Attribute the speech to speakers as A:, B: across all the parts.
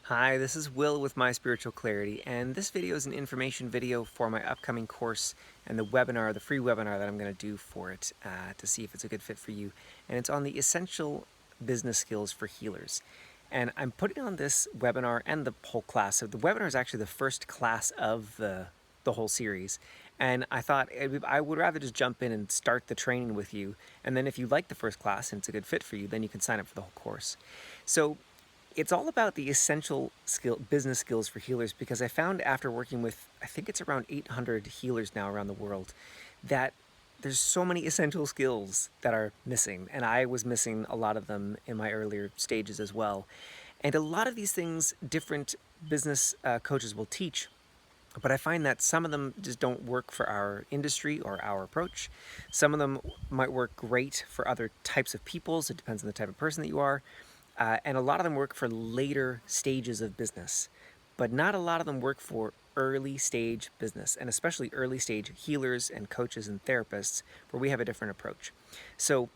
A: Hi, this is Will with My Spiritual Clarity, and this video is an information video for my upcoming course and the webinar, the free webinar that I'm going to do for it to see if it's a good fit for you. And it's on the essential business skills for healers. And I'm putting on this webinar and the whole class. So the webinar is actually the first class of the whole series. And I thought I would rather just jump in and start the training with you. And then if you like the first class and it's a good fit for you, then you can sign up for the whole course. So it's all about the essential business skills for healers, because I found after working with, I think it's around 800 healers now around the world, that there's so many essential skills that are missing. And I was missing a lot of them in my earlier stages as well. And a lot of these things different business coaches will teach, but I find that some of them just don't work for our industry or our approach. Some of them might work great for other types of people, so it depends on the type of person that you are. And a lot of them work for later stages of business, but not a lot of them work for early stage business, and especially early stage healers and coaches and therapists, where we have a different approach. So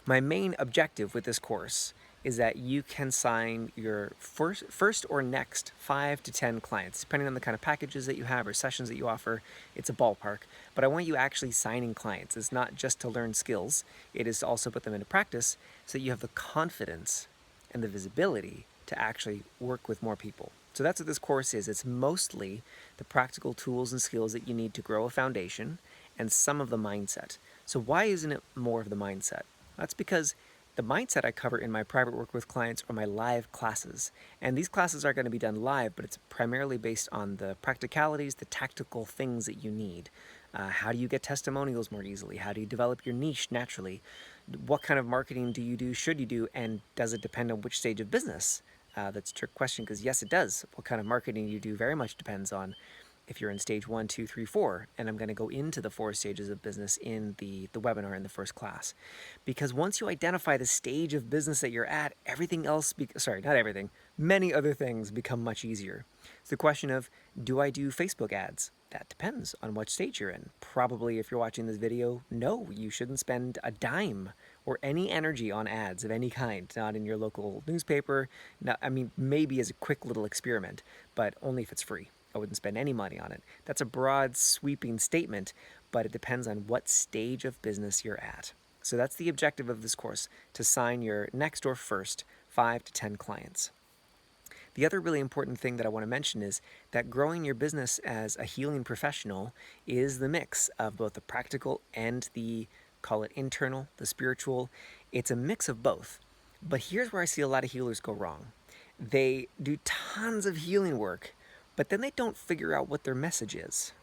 A: my main objective with this course is that you can sign your first or next 5 to 10 clients, depending on the kind of packages that you have or sessions that you offer. It's a ballpark, but I want you actually signing clients. It's not just to learn skills, it is to also put them into practice so that you have the confidence and the visibility to actually work with more people. So that's what this course is. It's mostly the practical tools and skills that you need to grow a foundation and some of the mindset. So why isn't it more of the mindset? That's because the mindset I cover in my private work with clients or my live classes. And these classes are going to be done live, but it's primarily based on the practicalities, the tactical things that you need. How do you get testimonials more easily? How do you develop your niche naturally? What kind of marketing do you do, should you do, and does it depend on which stage of business? That's a trick question, because yes, it does. What kind of marketing you do very much depends on if you're in stage 1, 2, 3, 4, and I'm going to go into the 4 stages of business in the webinar in the first class. Because once you identify the stage of business that you're at, everything else, not everything, many other things become much easier. It's the question of, do I do Facebook ads? That depends on what stage you're in. Probably if you're watching this video, no, you shouldn't spend a dime or any energy on ads of any kind, not in your local newspaper. Maybe as a quick little experiment, but only if it's free. I wouldn't spend any money on it. That's a broad, sweeping statement, but it depends on what stage of business you're at. So that's the objective of this course, to sign your next or first 5 to 10 clients. The other really important thing that I want to mention is that growing your business as a healing professional is the mix of both the practical and the, call it internal, the spiritual. It's a mix of both. But here's where I see a lot of healers go wrong. They do tons of healing work, but then they don't figure out what their message is.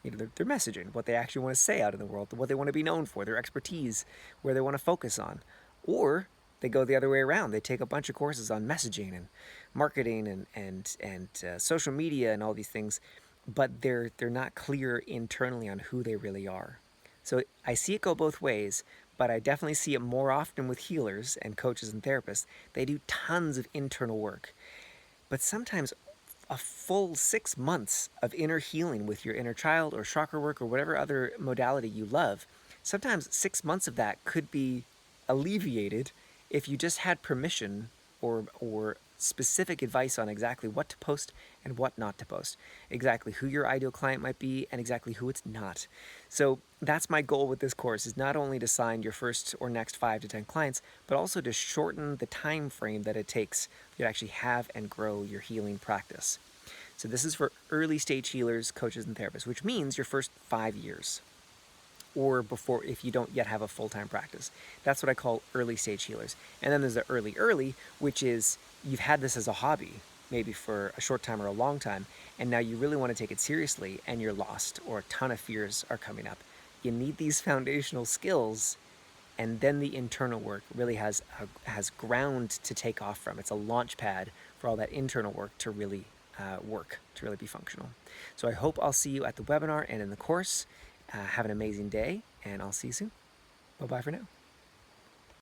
A: Their messaging, what they actually want to say out in the world, what they want to be known for, their expertise, where they want to focus on. Or they go the other way around. They take a bunch of courses on messaging and marketing and social media and all these things, but they're not clear internally on who they really are. So I see it go both ways, but I definitely see it more often with healers and coaches and therapists. They do tons of internal work, but sometimes a full 6 months of inner healing with your inner child or chakra work or whatever other modality you love, sometimes 6 months of that could be alleviated if you just had permission or specific advice on exactly what to post and what not to post, exactly who your ideal client might be and exactly who it's not. So that's my goal with this course, is not only to sign your first or next 5 to 10 clients, but also to shorten the time frame that it takes to actually have and grow your healing practice. So this is for early stage healers, coaches, and therapists, which means your first 5 years, or before, if you don't yet have a full-time practice. That's what I call early stage healers. And then there's the early, which is you've had this as a hobby, maybe for a short time or a long time, and now you really want to take it seriously and you're lost, or a ton of fears are coming up. You need these foundational skills, and then the internal work really has ground to take off from. It's a launch pad for all that internal work to really work, to really be functional. So I hope I'll see you at the webinar and in the course. Have an amazing day, and I'll see you soon. Bye-bye for now.